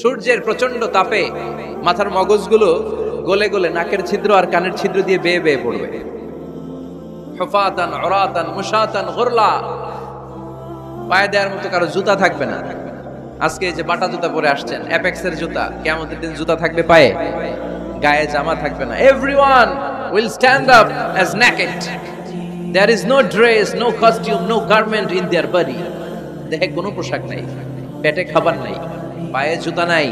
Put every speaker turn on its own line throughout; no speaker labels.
সূর্যের প্রচন্ড তাপে মাথার মগজগুলো গলে গলে নাকের ছিদ্র আর কানের ছিদ্র দিয়ে বেয়ে বেয়ে পড়বে। হুফাতান উরাতান মুশাতান গুরলা, পায়ে দেওয়ার মতো কারো জুতা থাকবে না। আজকে এই যে বাটা জুতা পরে আসছেন, অ্যাপেক্সের জুতা, কিয়ামতের দিন জুতা থাকবে পায়ে, গায়ে জামা থাকবে না। Everyone will stand up as naked. There is no dress, no costume, no garment in their body. দেহে কোনো পোশাক নাই, পেটে খাবার নাই, পায়ে জুতা নাই,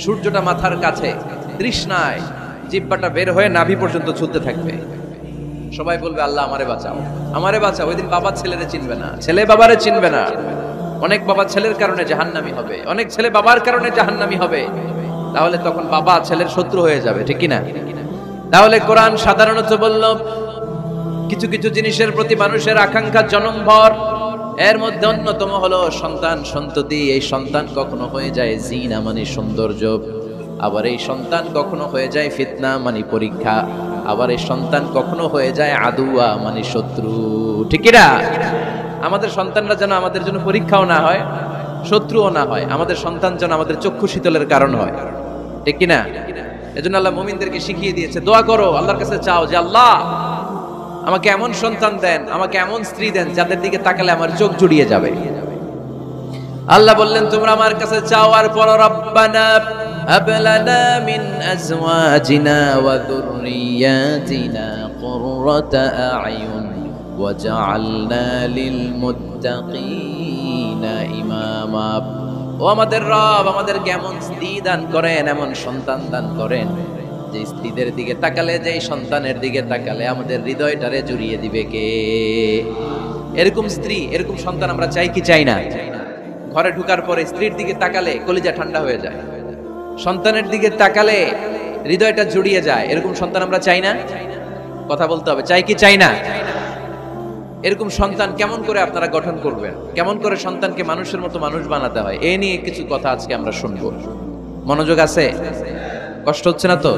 সূর্যটা মাথার কাছে, তৃষ্ণায় জিহ্বাটা বের হয়ে নাভি পর্যন্ত ঝুলতে থাকবে। সবাই বলবে আল্লাহ আমারে বাঁচাও, আমারে বাঁচাও। ওই দিন বাবা ছেলেরে চিনবে না, ছেলে বাবারে চিনবে না। অনেক বাবা ছেলের কারণে জাহান্নামী হবে, অনেক ছেলে বাবার কারণে জাহান্নামী হবে। তাহলে তখন বাবা ছেলের শত্রু হয়ে যাবে, ঠিক কি না? তাহলে কোরআন সাধারণত বলল কিছু কিছু জিনিসের প্রতি মানুষের আকাঙ্ক্ষা জনমভর, এর মধ্যে অন্যতম হলো সন্তান সন্ততি। এই সন্তান কখনো হয়ে যায় জিনা মানে সৌন্দর্য, আবার এই সন্তান কখনো হয়ে যায় ফিতনা মানে পরীক্ষা, আবার এই সন্তান কখনো হয়ে যায় আদুয়া মানে শত্রু, ঠিক কি না? আমাদের সন্তানরা যেন আমাদের জন্য পরীক্ষাও না হয়, শত্রুও না হয়। আমাদের সন্তান যেন আমাদের চক্ষু শীতলের কারণ হয়, ঠিক কি না? এজন্য আল্লাহ মুমিনদেরকে শিখিয়ে দিয়েছে, দোয়া করো, আল্লাহর কাছে চাও যে আল্লাহ আমাকে এমন সন্তান দেন, আমাকে এমন স্ত্রী দেন যাদের দিকে তাকালে আমার চোখ জুড়িয়ে যাবে। আল্লাহ বললেন তোমরা আমার কাছে চাও, আর পর রব্বানা হাব লানা মিন আজওয়াজিনা ওয়া যুররিয়াতিনা কুররাতা আ'য়ুন ওয়াজআলনা লিল মুত্তাকিনা ইমামা। ও আমাদের রব, আমাদেরকে এমন স্ত্রী দান করেন, এমন সন্তান দান করেন যে স্ত্রীদের দিকে তাকালে, যে সন্তানের দিকে তাকালে আমাদের হৃদয়টারে জুড়িয়ে দিবে কে? এরকম স্ত্রী, এরকম সন্তান আমরা চাই কি চাই না? ঘরে ঢুকার পরে স্ত্রীর দিকে তাকালে কলিজা ঠান্ডা হয়ে যায়, সন্তানের দিকে তাকালে হৃদয়টা জুড়িয়ে যায়। এরকম সন্তান আমরা চাই না? কথা বলতে হবে, চাই কি চাই না? এরকম সন্তান কেমন করে আপনারা গঠন করবেন, কেমন করে সন্তানকে মানুষের মতো মানুষ বানাতে হয়, এ নিয়ে কিছু কথা আজকে আমরা শুনবো। মনোযোগ আছে? কষ্ট হচ্ছে না তো?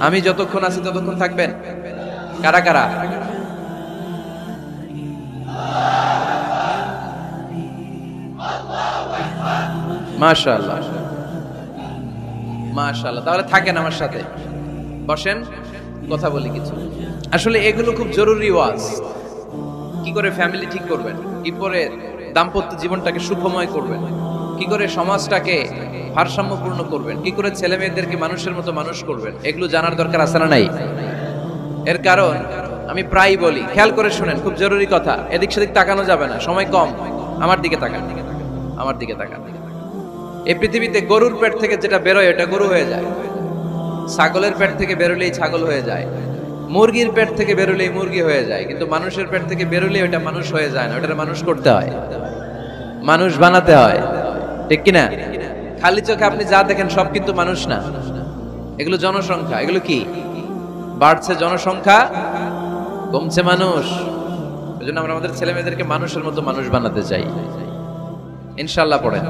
আমি যতক্ষণ আছি ততক্ষণ থাকবেন? কারা কারা? মাশাআল্লাহ, মাশাআল্লাহ। তাহলে থাকেন আমার সাথে, বসেন, কথা বলি কিছু। আসলে এগুলো খুব জরুরি ওয়াজ। কি করে ফ্যামিলি ঠিক করবেন, কি করে দাম্পত্য জীবনটাকে সুখময় করবেন, কি করে সমাজটাকে ভারসাম্যপূর্ণ করবেন, কি করে ছেলে মেয়েদেরকে মানুষের মতো মানুষ করবেন, এগুলো জানার দরকার আছে না নাই? এর কারণ আমি প্রায় বলি, খেয়াল করে শুনেন, খুব জরুরি কথা, এদিক সেদিক তাকানো যাবে না, সময় কম। আমার দিকে তাকান, আমার দিকে তাকান। এই পৃথিবীতে গরুর পেট থেকে যেটা বেরোয় এটা গরু হয়ে যায়, ছাগলের পেট থেকে বেরোলেই ছাগল হয়ে যায়, মুরগির পেট থেকে বেরোলেই মুরগি হয়ে যায়, কিন্তু মানুষের পেট থেকে বেরোলে ওটা মানুষ হয়ে যায় না, ওটা মানুষ করতে হয়, মানুষ বানাতে হয়, ঠিক কিনা? খালি চোখে আপনি যা দেখেন সব কিন্তু মানুষ না, এগুলো জনসংখ্যা। এগুলো কি? বাড়ছে জনসংখ্যা, কমছে মানুষ। এজন্য আমরা আমাদের ছেলে মেয়েদেরকে মানুষের মতো মানুষ বানাতে চাই, ইনশাআল্লাহ। পড়েন।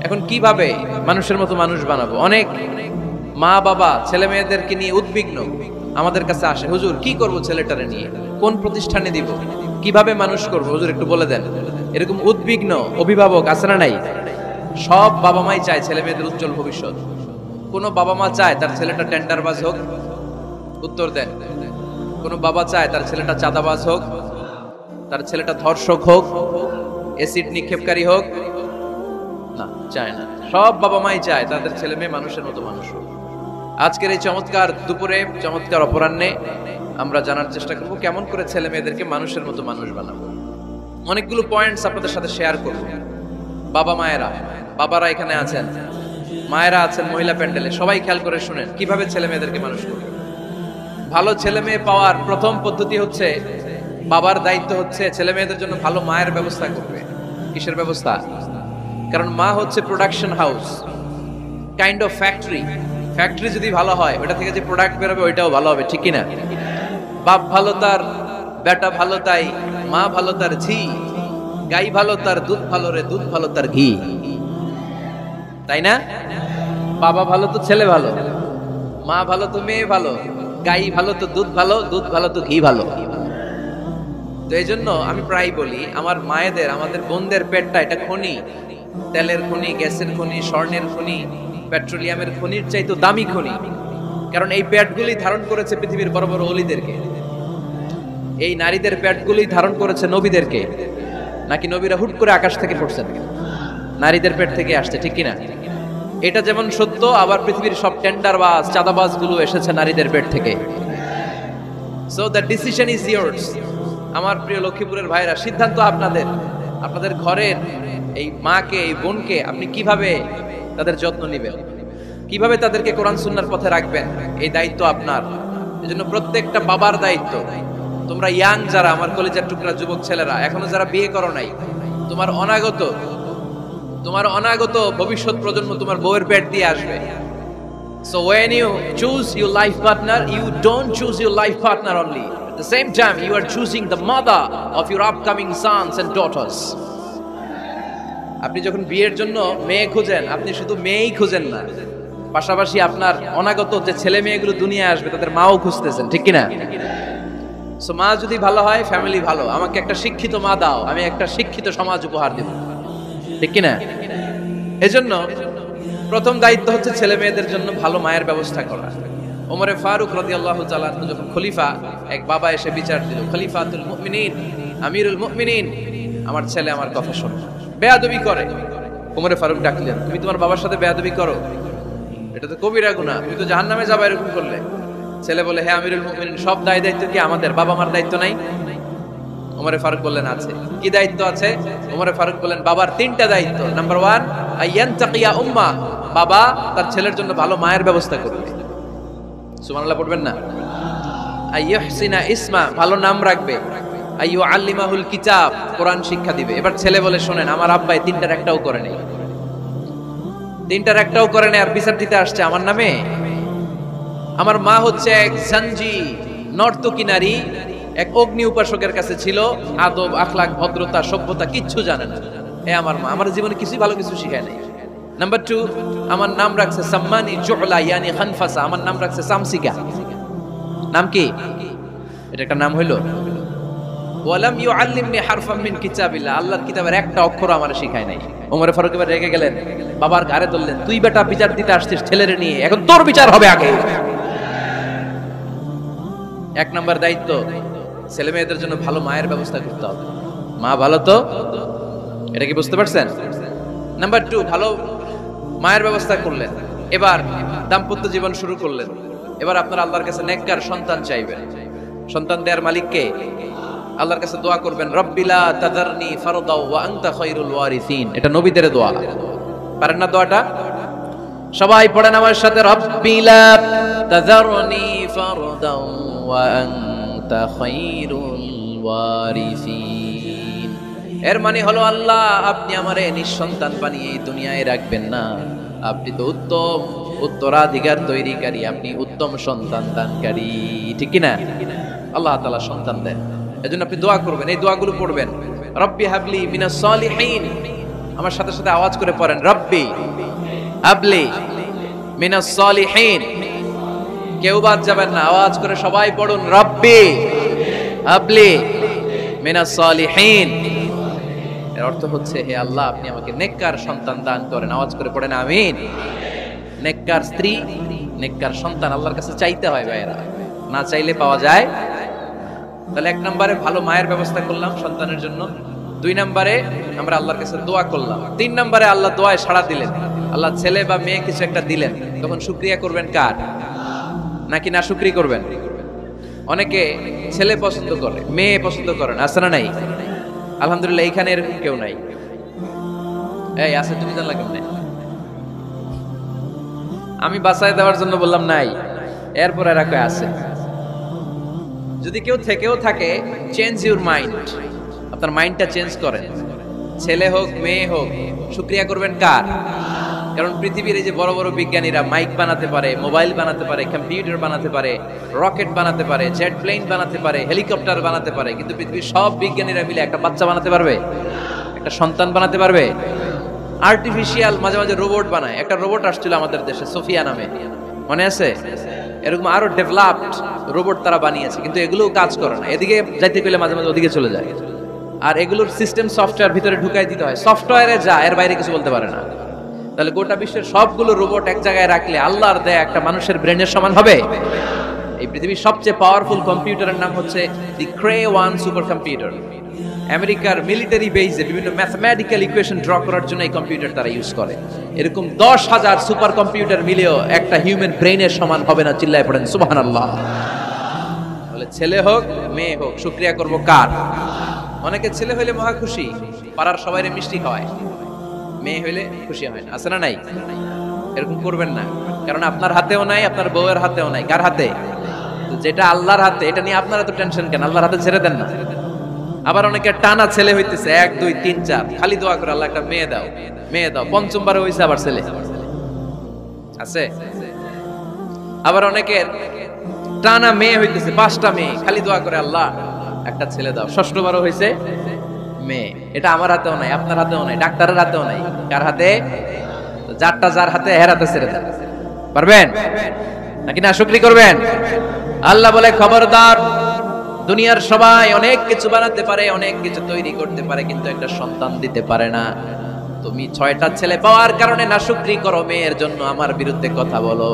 এখন কিভাবে মানুষের মতো মানুষ বানাবো? অনেক মা বাবা ছেলে মেয়েদেরকে নিয়ে উদ্বিগ্ন, আমাদের কাছে আসে, হুজুর কি করব ছেলেটারে নিয়ে, কোন প্রতিষ্ঠানে দিব, কিভাবে মানুষ করব হুজুর একটু বলে দেন। এরকম উদ্বিগ্ন অভিভাবক আছে না নাই? সব বাবা মাই চায় ছেলে মেয়েদের উজ্জ্বল ভবিষ্যৎ। কোন বাবা মা চায় তার ছেলেটা টেন্ডারবাজ হোক? উত্তর দেন। কোন বাবা চায় তার ছেলেটা চাঁদাবাজ হোক, তার ছেলেটা ধর্ষক হোক, এসিড নিক্ষেপকারী হোক? না, চায় না। সব বাবা মাই চায় তাদের ছেলে মেয়ে মানুষের মতো মানুষ হোক। আজকের এই চমৎকার দুপুরে, চমৎকার অপরাহ্নে আমরা জানার চেষ্টা করব কেমন করে ছেলে মেয়েদেরকে মানুষের মতো মানুষ বানাবো। অনেকগুলো পয়েন্টস আপনাদের সাথে শেয়ার করব। বাবা মায়েরা, বাবারা এখানে আছেন, মায়েরা আছেন মহিলা প্যান্ডেলে, সবাই খেয়াল করে শুনেন কিভাবে ছেলে মেয়েদেরকে মানুষ করবে। ভালো ছেলে মেয়ে পাওয়ার প্রথম পদ্ধতি হচ্ছে, বাবার দায়িত্ব হচ্ছে ছেলে মেয়েদের জন্য ভালো মায়ের ব্যবস্থা করবে। কিসের ব্যবস্থা? কারণ মা হচ্ছে production house, kind of factory. Factory যদি ভালো হয়, ওটা থেকে যে প্রোডাক্ট বেরোবে ওইটাও ভালো হবে, ঠিক কিনা? বাপ ভালো তার বেটা ভালো, তাই মা ভালো তার ঝি, গাই ভালো তার দুধ ভালো রে, দুধ ভালো তার ঘি, তাই না? বাবা ভালো তো ছেলে ভালো, মা ভালো তো মেয়ে ভালো, গাই ভালো তো দুধ ভালো, দুধ ভালো তো ঘি ভালো। তো এই জন্য আমি প্রায় বলি, আমার মায়েদের, আমাদের বোনদের পেটটা এটা খনি, তেলের খনি, গ্যাসের খনি, স্বর্ণের খনি, পেট্রোলিয়ামের খনির চাইতে দামি খনি। কারণ এই পেটগুলি ধারণ করেছে পৃথিবীর বড় বড় অলিদেরকে। এই নারীদের পেটগুলি ধারণ করেছে নবীদেরকে। নাকি নবীরা হুট করে আকাশ থেকে পড়ছেন? নারীদের পেট থেকে আসছে, ঠিক কিনা? এটা যেমন সত্য, আবার পৃথিবীর সব টেন্ডারবাজ, চাঁদাবাজ গুলো এসেছে নারীদের পেট থেকে। So the decision is years. আমার প্রিয় লক্ষ্মীপুরের ভাইরা, সিদ্ধান্ত আপনাদের। আপনাদের ঘরের এই মাকে, এই বোনকে আপনি কিভাবে তাদের যত্ন নেবেন, কিভাবে তাদেরকে কোরআন সুন্নাহর পথে রাখবেন, এই দায়িত্ব আপনার। এজন্য প্রত্যেকটা বাবার দায়িত্ব। তোমরা ইয়াং যারা, আমার কলেজের টুকরা যুবক ছেলেরা, এখনো যারা বিয়ে করো নাই, তোমার অনাগত ভবিষ্যৎ প্রজন্ম তোমার বউয়ের পেট দিয়ে আসবে। So when you choose your life partner, you don't choose your life partner only. At the same time, you are choosing the mother of your upcoming sons and daughters. আপনি যখন বিয়ের জন্য মেয়ে খুঁজেন, আপনি শুধু মেয়েই খুঁজেন না, পাশাপাশি আপনার অনাগত যে ছেলে মেয়েগুলো দুনিয়ায় আসবে তাদের মাও খুঁজতেছেন, ঠিক কিনা? সো মা যদি ভালো হয়, ফ্যামিলি ভালো। আমাকে একটা শিক্ষিত মা দাও, আমি একটা শিক্ষিত সমাজ উপহার দেব, ঠিক কিনা? এজন্য প্রথম দায়িত্ব হচ্ছে ছেলে মেয়েদের জন্য ভালো মায়ের ব্যবস্থা করা। ওমরে ফারুক রাদিয়াল্লাহু তাআলা যখন খলিফা, এক বাবা এসে বিচার দিল, খলিফাতুল মুমিনিন, আমিরুল মুমিনিন, আমার ছেলে আমার কথা শোনে, বেয়াদবি করে। ওমরে ফারুক ডাকলেন, তুমি তোমার বাবার সাথে বেয়াদবি করো? এটা তো কবিরা গুনাহ, তুমি তো জাহান্নামে যাবে এরকম করলে। ছেলে বলে, হ্যাঁ আমিরুল মুমিনিন, সব দায়িত্ব কি আমাদের? বাবা মার দায়িত্ব নাই? ওমরে ফারুক বললেন, আছে। কি দায়িত্ব আছে? ওমরে ফারুক বললেন, বাবার 3টা দায়িত্ব। নাম্বার 1, আইয়ানতাকিয়া উম্মা, বাবা তার ছেলের জন্য ভালো মায়ের ব্যবস্থা করবে। সুবহানাল্লাহ পড়বেন না? আইয়ুহসিনা ইসমা, ভালো নাম রাখবে। আইয়ুআল্লিমাহুল কিতাব, কোরআন শিক্ষা দিবে। এবার ছেলে বলে, শোনেন, আমার আব্বাই 3টার একটাও করে নাই, 3টার একটাও করে নাই, আর বিচার দিতে আসছে আমার নামে। আমার মা হচ্ছে এক জাঞ্জি, নর্তকী নারী, এক অগ্নি উপাসকের কাছে ছিল, আদব, আখলাক, ভদ্রতা, সভ্যতা কিচ্ছু জানে না। আমার মা আমার জীবনে কিছুই ভালো কিছু শিখায় নাই। নাম্বার 2, আমার নাম রাখছে সাম্মানি জুলা, ইয়ানি খানফাসা, আমার নাম রাখছে সামসিকা। নাম কি? এটা একটা নাম হইলো? ওয়ালাম ইউআল্লিমনি হারফাম মিন কিতাবিল্লাহ, আল্লাহর কিতাবের একটা অক্ষর আমারে শিখায় নাই। ওমরে ফারুক এবার রেগে গেলেন, বাবার ঘাড়ে ধরলেন, তুই বেটা বিচার দিতে আসছিস ছেলেরে নিয়ে, এখন তোর বিচার হবে আগে। 1 নাম্বার দায়িত্ব, ছেলে মেয়েদের জন্য ভালো মায়ের ব্যবস্থা করতে হবে। মা ভালো তো, এটা কি বুঝতে পারছেন? নাম্বার 2, ভালো মায়ের ব্যবস্থা করলেন, এবার দাম্পত্য জীবন শুরু করলেন। এবার আপনার আল্লাহর কাছে নেককার সন্তান চাইবেন। সন্তান দেওয়ার মালিক কে? আল্লাহর কাছে দোয়া করবেন, রব্বিলা তাযারনি ফারদাও ওয়া আনতা খায়রুল ওয়ারিসিন। এটা নবীদের দোয়া, পারেন না দোয়াটা? সবাই পড়েন আমার সাথে, রব্বিলা তাযারনি ফারদাও ওয়া আনতা খায়রুল ওয়ারিসিন। এর মানে হলো, আল্লাহ আপনি আমারে নিঃসন্তান বানিয়ে এই দুনিয়ায় রাখবেন না, আপনি তো উত্তম উত্তরাধিকার তৈরিকারী, আপনি উত্তম সন্তান দানকারী, ঠিক কিনা? আল্লাহ তাআলা সন্তান দেন, এজন্য আপনি দোয়া করবেন, এই দোয়াগুলো পড়বেন। রব্বি হাবলি মিনাস সালিহিন, আমার সাথে সাথে আওয়াজ করে পড়েন, রব্বি হাবলি মিনাস সালিহিন। কেউ বাদ যাবেন না, আওয়াজ করে সবাই পড়ুন, রব্বি হাবলি মিনাস সালিহিন। এর অর্থ হচ্ছে, হে আল্লাহ আপনি আমাকে নেককার সন্তান দান করেন। আওয়াজ করে পড়েন আমিন। নেককার স্ত্রী, নেককার সন্তান আল্লাহর কাছে চাইতে হয় ভাইয়েরা, না চাইলে পাওয়া যায়। তাহলে 1 নম্বরে ভালো মায়ের ব্যবস্থা করলাম সন্তানের জন্য। 2 নম্বরে আমরা আল্লাহর কাছে দোয়া করলাম। 3 নম্বরে আল্লাহ দোয়ায় সাড়া দিলেন, আল্লাহ ছেলে বা মেয়ে কিছু একটা দিলেন, তখন শুকরিয়া করবেন কার? নাকি না শুকরি করবেন? অনেকে ছেলে পছন্দ করে, মেয়ে পছন্দ করেন, আছে না নাই? আলহামদুলিল্লাহ এখানে এরকম কেউ নাই। এই আছে, তুমি জানলা কেমনে? আমি বাঁচাই দেওয়ার জন্য বললাম নাই, এরপর এরা কয় আছে। যদি কেউ থেকেও থাকে, চেঞ্জ ইউর মাইন্ড, আপনার মাইন্ডটা চেঞ্জ করেন। ছেলে হোক মেয়ে হোক, শুকরিয়া করবেন কার? কারণ পৃথিবীর এই যে বড় বড় বিজ্ঞানীরা মাইক বানাতে পারে, মোবাইল বানাতে পারে, কম্পিউটার বানাতে পারে, রকেট বানাতে পারে, জেট প্লেন বানাতে পারে, হেলিকপ্টার বানাতে পারে, কিন্তু পৃথিবীর সব বিজ্ঞানীরা মিলে একটা বাচ্চা বানাতে পারবে? একটা সন্তান বানাতে পারবে? আর্টিফিশিয়াল মাঝে মাঝে রোবট বানায়। একটা রোবট আসছিল আমাদের দেশে, সোফিয়া নামে, মনে আছে? এরকম আরো ডেভেলপড রোবট তারা বানিয়েছে, কিন্তু এগুলোও কাজ করে না। এদিকে যাইতে গেলে মাঝে মাঝে ওদিকে চলে যায়। আর এগুলোর সিস্টেম সফটওয়্যার ভিতরে ঢুকাই দিতে হয়, সফটওয়্যারে যা, এর বাইরে কিছু বলতে পারে না। তাহলে গোটা বিশ্বের সবগুলো রোবট এক জায়গায় রাখলে আল্লাহর দেয়া একটা মানুষের ব্রেনের সমান হবে? এই পৃথিবীর সবচেয়ে পাওয়ারফুল কম্পিউটারের নাম হচ্ছে দি ক্রে 1 সুপার কম্পিউটার। আমেরিকার মিলিটারি বেসে বিভিন্ন ম্যাথমেটিক্যাল ইকুয়েশন ড্র করার জন্য এই কম্পিউটার তারা ইউজ করে। এরকম 10,000 সুপার কম্পিউটার মিলেও একটা হিউম্যান ব্রেইনের সমান হবে না। চিল্লায় পড়েন সুবহানাল্লাহ। বলে ছেলে হোক মেয়ে হোক শুকরিয়া করব কার? অনেকে ছেলে হইলে মহা খুশি, পাড়ার সবাইরে মিষ্টি খাওয়ায়, মেয়ে হইলে খুশি হয় না। আছে না নাই? এরকম করবেন না, কারণ আপনার হাতেও নাই, আপনার বউয়ের হাতেও নাই। কার হাতে? যেটা আল্লাহর হাতে, এটা নিয়ে আপনারা তো টেনশন কেন? আল্লাহর হাতে ছেড়ে দেন না। আবার অনেকে টানা ছেলে হইতেছে 1 2 3 4, খালি দোয়া করে আল্লাহ একটা মেয়ে দাও, মেয়ে দাও। পঞ্চমবারে হইছে আবার ছেলে আছে। আবার অনেকের টানা মেয়ে হইতেছে 5টা মেয়ে, খালি দোয়া করে আল্লাহ একটা ছেলে দাও। ষষ্ঠবারও হইছে মেয়ে। এটা আমার হাতেও নাই, আপনার হাতেও নাই, ডাক্তারের হাতেও নাই। কার হাতে? যারটা যার হাতে হের হাতে ছেড়ে দেন। পারবেন নাকি না শুকরি করবেন? আল্লাহ বলে খবরদার, দুনিয়ার সবাই অনেক কিছু বানাতে পারে, অনেক কিছু তৈরি করতে পারে, কিন্তু একটা সন্তান দিতে পারে না। তুমি 6টা ছেলে পাওয়ার কারণে না শুকরি করো, মেয়ের জন্য আমার বিরুদ্ধে কথা বলো।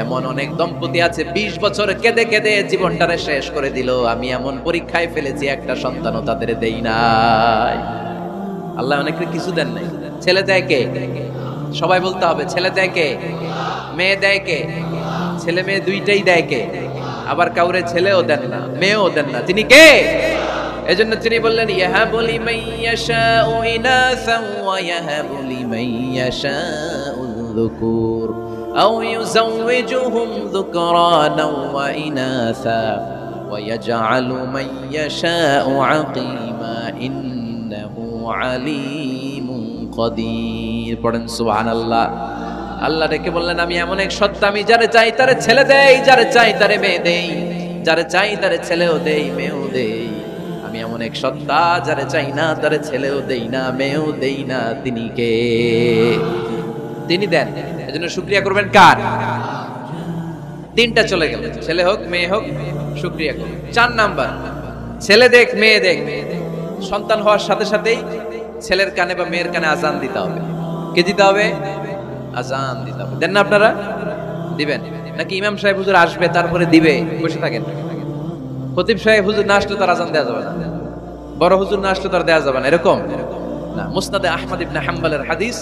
এমন অনেক দম্পতি আছে 20 বছর কেঁদে কেঁদে জীবনটারে শেষ করে দিল। আমি এমন পরীক্ষায় ফেলেছি, একটা সন্তানও তাদের দেই নাই। আল্লাহ অনেকে কিছু দেন নাই। ছেলে দেয় কে? সবাই বলতে হবে, ছেলে দেয় কে? মেয়ে দেয় কে? ছেলে মেয়ে দুইটাই দেয় কে? আবার কাউরে ছেলেও দেন না, মেয়েও দেন না। তিনি কে? এজন্য তিনি বললেন ইয়াহাবু লিমান ইয়াশাউ ইনাসা ওয়া ইয়াহাবু লিমান ইয়াশাউ যুকুর আও ইউযাওয়িজুহুম যুকরানা ওয়া ইনাসা ওয়া ইয়াজআলু মান ইয়াশাউ আকীমা ইন্নাহু আলীমুন কাদির। পড়েন সুবহানাল্লাহ। আল্লাহ ডেকে বললেন আমি এমন এক সত্তা, আমি যারে চাই তারে ছেলে দেই, যারে চাই তারে মেয়ে দেই, যারে চাই তারে ছেলেও দেই মেয়েও দেই। আমি এমন এক সত্তা, যারে চাই না তারে ছেলেও দেই না মেয়েও দেই না। তিনি কে? তিনি দেন। এজন্য শুকরিয়া করবেন কার? 3টা চলে গেল, ছেলে হোক মেয়ে হোক শুকরিয়া করবেন। 4 নাম্বার, ছেলে দেখ মেয়ে দেখ, সন্তান হওয়ার সাথে সাথেই ছেলের কানে বা মেয়ের কানে আজান দিতে হবে। কে দিতে হবে? আজান দিতে হবে। দেন না আপনারা? দিবেন নাকি ইমাম সাহেব হুজুর আসবে তারপরে দিবে? বসে থাকেন। খতিব সাহেব হুজুর না আসলে তার আজান দেওয়া যাবে না, বড় হুজুর না আসলে তার দেওয়া যাবে না, এরকম না। মুসনাদে আহমদ ইবনে হাম্বলের হাদিস,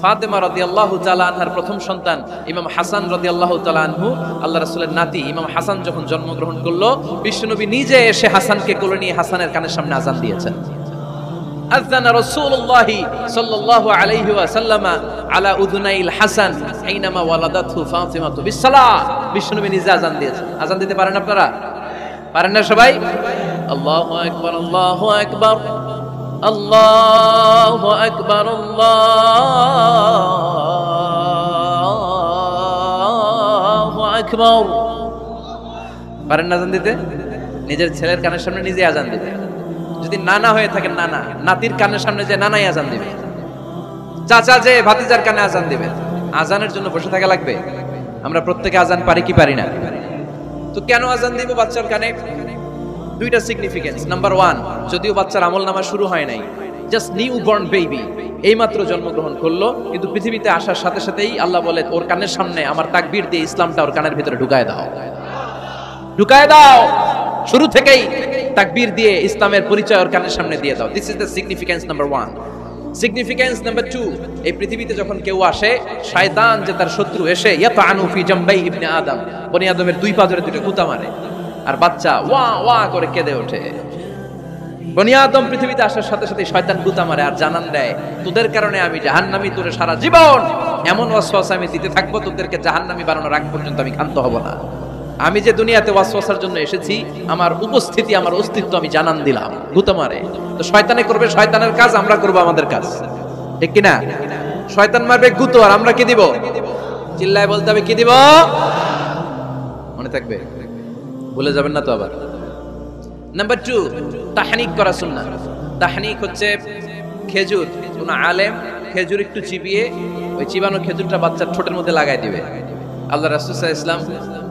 ফাতেমা রাদিয়াল্লাহু তাআলা আনহার প্রথম সন্তান ইমাম হাসান রাদিয়াল্লাহু তাআলা আনহু, আল্লাহ রাসূলের নাতি ইমাম হাসান যখন জন্মগ্রহণ করলো, বিশ্বনবী নিজে এসে হাসানকে কোলে নিয়ে হাসানের কানের সামনে আজান দিয়েছেন। আযানা রাসূলুল্লাহ সাল্লাল্লাহু আলাইহি ওয়াসাল্লাম আলা উযুনাইল হাসান হাইনামা ওয়ালাদাতহু ফাতিমাতু বিসসালাহ। বিশ্বনবী নিজে আজান দিয়েছেন। আজান দিতে পারেন আপনারা? পারেন না সবাই? আল্লাহু আকবার, আল্লাহু আকবার, আল্লাহু আকবার, আল্লাহু আকবার। পারেন না আজান দিতে? নিজের ছেলের কানের সামনে নিজে আজান দিতে। যদি নানা হয়ে থাকেন, নানা নাতির কানের সামনে যে নানাই আজান দিবে, চাচা যে ভাতিজার কানে আজান দিবে। আজানের জন্য বসে থাকা লাগবে? আমরা প্রত্যেকে আজান পারি কি পারি না? তো কেন আজান দিব বাচ্চার কানে? 2টা সিগনিফিকেন্স। নাম্বার 1, যদিও বাচ্চার আমলনামা শুরু হয় নাই, জাস্ট নিউ বর্ন বেবি, এইমাত্র জন্মগ্রহণ করলো, কিন্তু পৃথিবীতে আসার সাথে সাথেই আল্লাহ বলে ওর কানের সামনে আমার তাকবীর দিয়ে ইসলামটা ওর কানের ভিতরে ঢুকায় দাও, ঢুকায় দাও। শুরু থেকেই তাকবীর দিয়ে ইসলামের পরিচয় ওর কানের সামনে দিয়ে দাও। This is the significance number 1। Significance number 2, এই পৃথিবীতে যখন কেউ আসে, শয়তান যে তার শত্রু এসে ইয়াতানু ফি জামবাই ইবনে আদম, বনি আদমের 2 পা ধরে 2টা কুতা মারে, আর বাচ্চা ওয়া ওয়া করে কেঁদে ওঠে। বনি আদম পৃথিবীতে আসার সাথে সাথে শয়তান কুতা মারে আর জানান দেয় তোদের কারণে আমি জাহান্নামী, তোরে সারা জীবন এমন ওয়াসওয়াসা আমি দিতে থাকবো, তোদেরকে জাহান্নামী বানানোর আগ পর্যন্ত আমি ক্ষান্ত হব না। আমি যে দুনিয়াতে ওয়াসওয়াসার জন্য এসেছি, আমার উপস্থিতি, আমার অস্তিত্ব আমি জানান দিলাম। গুতা মারে। তো শয়তানে করবে শয়তানের কাজ, আমরা করব আমাদের কাজ, ঠিক কি না? শয়তান মারবে গুতো, আর আমরা কি দিব? চিল্লায় বলতে হবে কি দিব? মনে থাকবে, ভুলে যাবেন না তো আবার। নাম্বার 2, তাহনিক করা সুন্নাহ। তাহনিক হচ্ছে খেজুর, কোন আলেম খেজুর একটু চিবিয়ে ওই চিবানো খেজুরটা বাচ্চার ঠোঁটের মধ্যে লাগাই দিবে। আল্লাহ রাসূল সাল্লাল্লাহু আলাইহি ওয়াসাল্লাম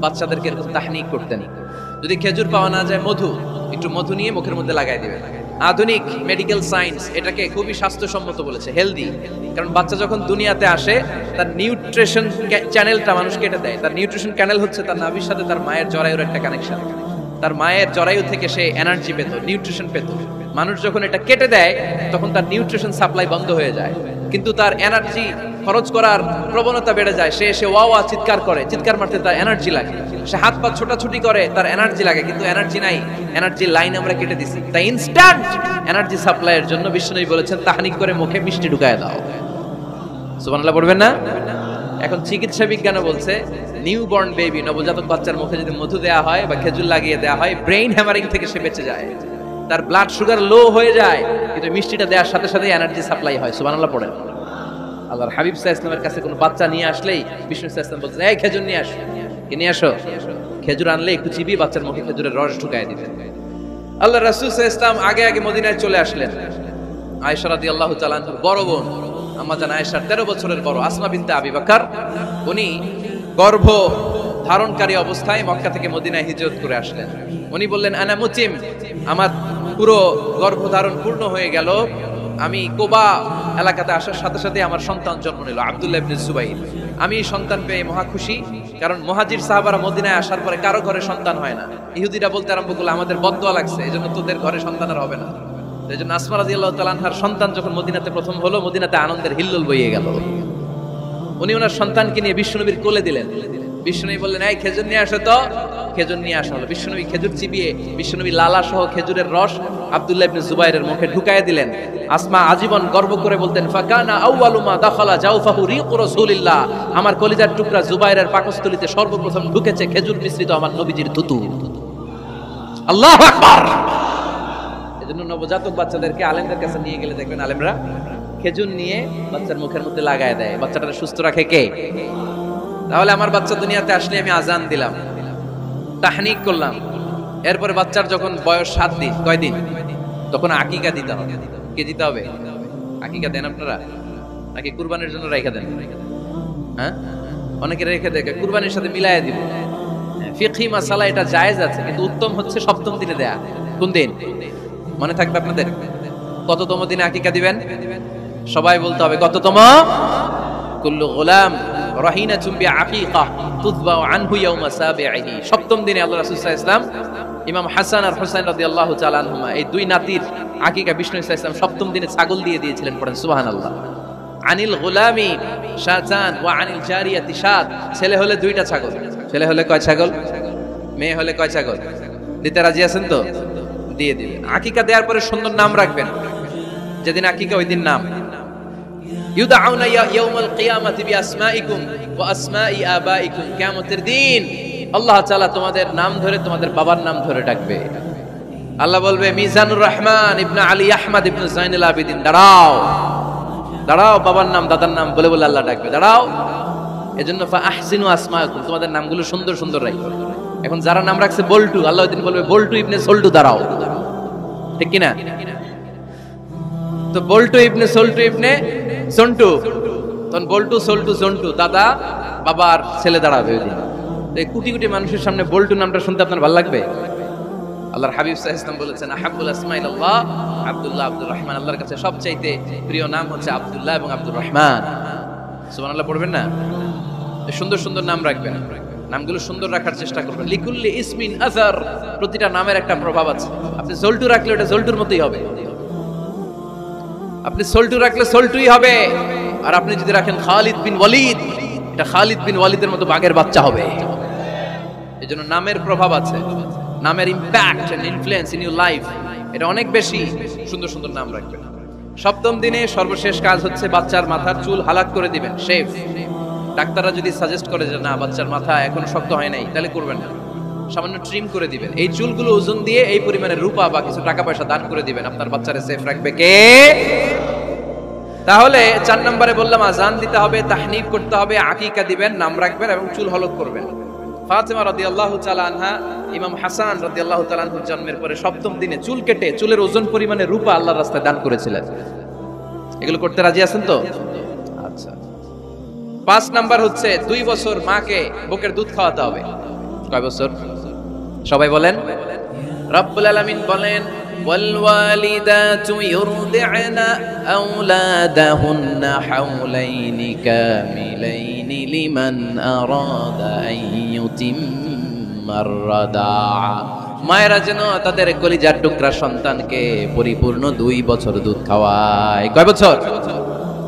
বাচ্চাদেরকে এরকম তাহনিক করতেন। যদি খেজুর পাওয়া না যায়, মধু, একটু মধু নিয়ে মুখের মধ্যে লাগাই দিবে। আধুনিক মেডিকেল সায়েন্স এটাকে খুবই স্বাস্থ্যসম্মত বলেছে, হেলদি। কারণ বাচ্চা যখন দুনিয়াতে আসে তার নিউট্রিশন চ্যানেলটা মানুষ কেটে দেয়। তার নিউট্রিশন চ্যানেল হচ্ছে তার নাভির সাথে তার মায়ের জরায়ুর একটা কানেকশন। তার মায়ের জরায়ু থেকে সে এনার্জি পেত, নিউট্রিশন পেত। মানুষ যখন এটা কেটে দেয় তখন তার নিউট্রিশন সাপ্লাই বন্ধ হয়ে যায়, কিন্তু তার এনার্জি খরচ করার প্রবণতা বেড়ে যায়। সে এসে ওয়া ওয়া চিৎকার করে, চিৎকার মারতে তার এনার্জি লাগে। সে হাত পা ছোটাছুটি করে, তার এনার্জি লাগে, কিন্তু এনার্জি নাই। এনার্জি লাইন আমরা কেটে দিছি। তাই ইনস্ট্যান্ট এনার্জি সাপ্লাইয়ের জন্য বিশ্বনবী বলেছেন তাহনিক করে মুখে মিষ্টি ঢুকায় দাও। সুবহানাল্লাহ পড়বেন না? এখন চিকিৎসা বিজ্ঞানও বলছে নিউবর্ন বেবি, নবজাতক বাচ্চার মুখে যদি মধু দেওয়া হয় বা খেজুর লাগিয়ে দেওয়া হয়, ব্রেইন হ্যামারিং থেকে সে বেঁচে যায়। তার ব্লাড সুগার লো হয়ে যায়, কিন্তু মিষ্টিটা দেওয়ার সাথে সাথে এনার্জি সাপ্লাই হয়। সুবহানাল্লাহ পড়েন। আল্লাহর হাবিব সাল্লাল্লাহু আলাইহি ওয়াসাল্লামের কাছে কোনো বাচ্চা নিয়ে আসলেই বিষ্ণু সাল্লাল্লাহু আলাইহি ওয়াসাল্লাম বলতেন, এই খেজুর নিয়ে আসো। কি নিয়ে আসো? খেজুর আনলে একটু চিবিয়ে বাচ্চার মুখে খেজুরের রস ঢুকায় দিতেন। আল্লাহ রাসূল সাল্লাল্লাহু আলাইহি ওয়াসাল্লাম আগে আগে মদিনায় চলে আসলেন। আয়েশা রাদিয়াল্লাহু তাআলা আনহার বড় বোন, আম্মা জান আয়েশার 13 বছরের বড়, আসমা বিনতে আবি বকর, উনি গর্ভ ধারণকারী অবস্থায় মক্কা থেকে মদিনায় হিজরত করে আসলেন। উনি বললেন, আনা মুতিম, আমার পুরো গর্ভধারণ পূর্ণ হয়ে গেল। আমি কোবা এলাকাতে আসার সাথে সাথে আমার সন্তান জন্ম নিল, আব্দুল্লাহ ইবনে জুবাইর। আমি সন্তান পেয়ে মহা খুশি, কারণ মুহাজির সাহাবারা মদিনায় আসার পরে কারো ঘরে সন্তান হয় না। ইহুদিরা বলতে আরম্ভ করলো, আমাদের বদদোয়া লাগছে, এজন্য তোদের ঘরে সন্তান আর হবে না। এই জন্য আসমা রাদিয়াল্লাহু তাআলা আনহার সন্তান যখন মদিনাতে প্রথম হলো, মদিনাতে আনন্দের হিল্লোল বইয়ে গেল। উনি ওনার সন্তানকে নিয়ে বিশ্বনবীর কোলে দিলেন। বিশ্বনবী বললেন, এই খেজুর নিয়ে আসো তো। খেজুর নিয়ে আসা হলো। বিশ্বনবী খেজুর চিবিয়ে বিশ্বনবী লালা সহ খেজুরের রস আব্দুল্লাহ ইবনে জুবাইরের মুখে ঢুকায় দিলেন। আসমা আজীবন গর্ব করে বলতেন, ফাকানা আউয়ালু মা দাখালা জাওফাহু রিকু রাসূলিল্লাহ, আমার কলিজার টুকরা জুবাইরের পাকস্থলীতে সর্বপ্রথম ঢুকেছে খেজুর মিশ্রিত আমার নবীজির থুতু। আল্লাহু আকবার। এজন্য নবজাতক বাচ্চাদেরকে আলেমদের কাছে নিয়ে গেলে দেখবেন আলেমরা খেজুর নিয়ে বাচ্চার মুখের মধ্যে লাগায় দেয়। বাচ্চাটা সুস্থ রাখে কে? তাহলে আমার বাচ্চা দুনিয়াতে আসলে আমি আজান দিলাম, তাহনিক করলাম, এরপরে বাচ্চার যখন বয়স 7 দিন, কয়দিন, তখন আকিকা দিতে হবে। কে দিতে হবে? আকিকা দেন আপনারা নাকি কুরবানির জন্য রেখে দেন? হ্যাঁ, অনেকে রেখে দেয়, কুরবানির সাথে মিলাইয়া দিব। ফিকহি মাসালা এটা জায়েজ আছে, কিন্তু উত্তম হচ্ছে 7ম দিনে দেয়া। কোন দিন মনে থাকবে আপনাদের? কততম দিনে আকিকা দিবেন? সবাই বলতে হবে কততম? কুল্লু গোলাম রাহিনাতুম বিআকিকা তুযবাউ আনহু ইয়াওমা সাবিহি। 7ম দিনে আল্লাহ রাসূল সাল্লাল্লাহু আলাইহি ওয়াসাল্লাম ইমাম হাসান আর হুসাইন রাদিয়াল্লাহু তাআলা আনহুমা, এই দুই নাতির আকিকা বিষ্ণু সাল্লাল্লাহু আলাইহি ওয়াসাল্লাম 7ম দিনে ছাগল দিয়ে দিয়েছিলেন। পড়েন সুবহানাল্লাহ। আনিল গোলামি শাতান ওয়া আনিল জারিয়াতি শাত। ছেলে হলে 2টা ছাগল। ছেলে হলে কয় ছাগল? মেয়ে হলে কয় ছাগল? দিতে রাজি আছেন তো? দিয়ে দিবেন। আকিকা দেওয়ার পরে সুন্দর নাম রাখবেন। যেদিন আকিকা ওই দিন নাম ইউদাউনা ইয়াউমাল কিয়ামাতি বিআসমাইকুম ওয়া আসমাই আবাইকুম। কিয়ামতের দিন আল্লাহ তাআলা তোমাদের নাম ধরে তোমাদের বাবার নাম ধরে ডাকবে। আল্লাহ বলবে, মিজানুর রহমান ইবনে আলী আহমদ ইবনে জাইনুল আবিদিন, দাঁড়াও দাঁড়াও, বাবার নাম দাদার নাম বলে বলে আল্লাহ ডাকবে, দাঁড়াও। এজন্য ফা আহসিনু আসমাকুম, তোমাদের নামগুলো সুন্দর সুন্দর রাখো। এখন যারা নাম রাখছে বল্টু, আল্লাহ ওই দিন বলবে, বল্টু ইবনে সল্টু, দাঁড়াও। ঠিক কি না? তো বল্টু ইবনে সল্টু ইবনে সন্টু, তখন বল্টু সল্টু সন্টু, দাদা বাবার ছেলে দাঁড়াবে ওই দিন। এই কোটি কোটি মানুষের সামনে বল্টু নামটা শুনতে আপনার ভালো লাগবে? আল্লাহর হাবিব সাল্লাল্লাহু আলাইহি ওয়াসাল্লাম বলেছেন, আহাব্বুল আসমাইল্লাহ আব্দুল্লাহ আব্দুর রহমান। আল্লাহর কাছে সবচাইতে প্রিয় নাম হচ্ছে আব্দুল্লাহ এবং আব্দুর রহমান। সুবহানাল্লাহ পড়বেন না? সুন্দর সুন্দর নাম রাখবেন, নামগুলো সুন্দর রাখার চেষ্টা করবেন। লিকুল্লি ইসমিন আযার, প্রতিটা নামের একটা প্রভাব আছে। আপনি জল্টু রাখলে ওটা জল্টুর মতোই হবে, আপনি সল্টু রাখলে সল্টুই হবে। আর আপনি যদি রাখেন খালিদ বিন ওয়ালিদ, এটা খালিদ বিন ওয়ালিদের মতো বাঘের বাচ্চা হবে। এজন্য নামের প্রভাব আছে, নামের impact and influence in your life এটা অনেক বেশি। সুন্দর সুন্দর নাম রাখবেন। 7ম দিনে সর্বশেষ কাজ হচ্ছে বাচ্চার মাথার চুল হালাক করে দিবেন, শেভ। ডাক্তাররা যদি সাজেস্ট করে যে না বাচ্চার মাথা এখনো শক্ত হয় নাই, তাহলে করবেন না, সামান্য ট্রিম করে দিবেন। এই চুলগুলো ওজন দিয়ে এই পরিমাণে রূপা বা কিছু টাকা পয়সা দান করে দিবেন। আপনার বাচ্চারে সেফ রাখবে কে? তাহলে 4 নম্বরে বললাম আজান দিতে হবে, তাহনিক করতে হবে, আকিকা দিবেন, নাম রাখবেন এবং চুল হলক করবেন। ফাতেমা রাদিয়াল্লাহু তাআলা আনহা ইমাম হাসান রাদিয়াল্লাহু তাআলা আনহুর জন্মের পরে 7ম দিনে চুল কেটে চুলের ওজন পরিমাণে রূপা আল্লাহর রাস্তায় দান করেছিলেন। এগুলো করতে রাজি আছেন তো? আচ্ছা। 5 নাম্বার হচ্ছে 2 বছর মাকে বুকের দুধ খাওয়াতে হবে। কয় বছর? সবাই বলেন। রব্বুল আলামিন বলেন, والوالدات يرضعن أولادهن حولين كاملين لمن أراد أن يتم الرضاعة মায়েরা যেন তাদের কলিজার টুকরা সন্তানকে পরিপূর্ণ 2 বছর দুধ খাওয়ায়। কয় বছর?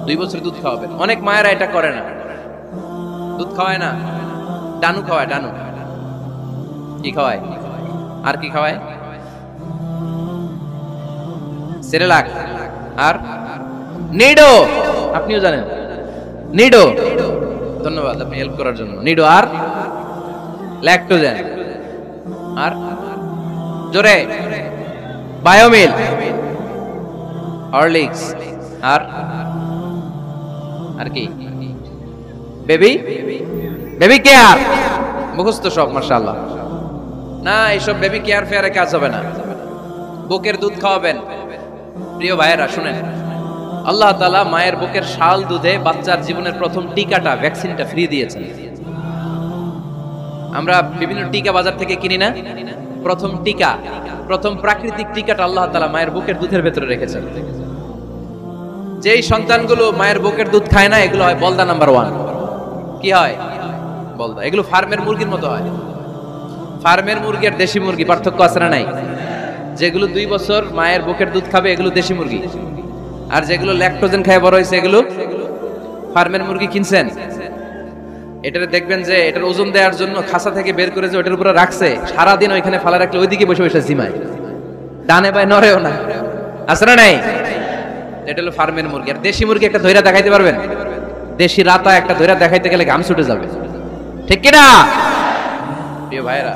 2 বছর দুধ খাওয়াবেন। অনেক মায়েরা এটা করে না, দুধ খাওয়ায় না, ডানু খাওয়ায়। ডানু কি খাওয়ায়? আর কি খাওয়ায়? সেরেলাক আর নিডো। আপনিও জানেন নিডো? ধন্যবাদ আপনি হেল্প করার জন্য। নিডো আর ল্যাকটোজেন আর জোরে বায়োমিল, হরলিক্স আর কি বেবি কেয়ার। মুখস্থ সব মাশাআল্লাহ। না, এইসব বেবি কেয়ার ফেয়ারে কাজ হবে না। বুকের দুধ খাওয়াবেন। প্রিয় ভাইয়েরা শুনেন, আল্লাহ তাআলা মায়ের বুকের শাল দুধে বাচ্চার জীবনের প্রথম টিকাটা, ভ্যাকসিনটা ফ্রি দিয়েছেন। আমরা বিভিন্ন টিকা বাজার থেকে কিনি না? প্রথম টিকা, প্রথম প্রাকৃতিক টিকাটা আল্লাহ তাআলা মায়ের বুকের দুধের ভেতরে রেখেছেন। যেই সন্তানগুলো মায়ের বুকের দুধ খায় না, এগুলো হয় বলদা নাম্বার 1। কি হয়? বলদা। এগুলো ফার্মের মুরগির মতো হয়। ফার্মের মুরগি আর দেশি মুরগি পার্থক্য আছে না নাই? যেগুলো 2 বছর মায়ের বুকের দুধ খাবে এগুলো দেশি মুরগি, আর যেগুলো ল্যাকটোজেন খায় বড় হয়েছে এগুলো ফার্মের মুরগি। কিনছেন? এটারে দেখবেন যে এটার ওজন দেওয়ার জন্য খাসা থেকে বের করে যে ওটার উপরে রাখছে, সারাদিন ওইখানে ফালা রাখলে ওইদিকে বসে বসে জিমায়, ডানে বাই নড়েও না। আছে না নাই? এটা হলো ফার্মের মুরগি। আর দেশি মুরগি একটা ধইরা দেখাইতে পারবেন? দেশি রাতা একটা ধইরা দেখাইতে গেলে ঘাম ছুটে যাবে, ঠিক কি না? প্রিয় ভাইরা,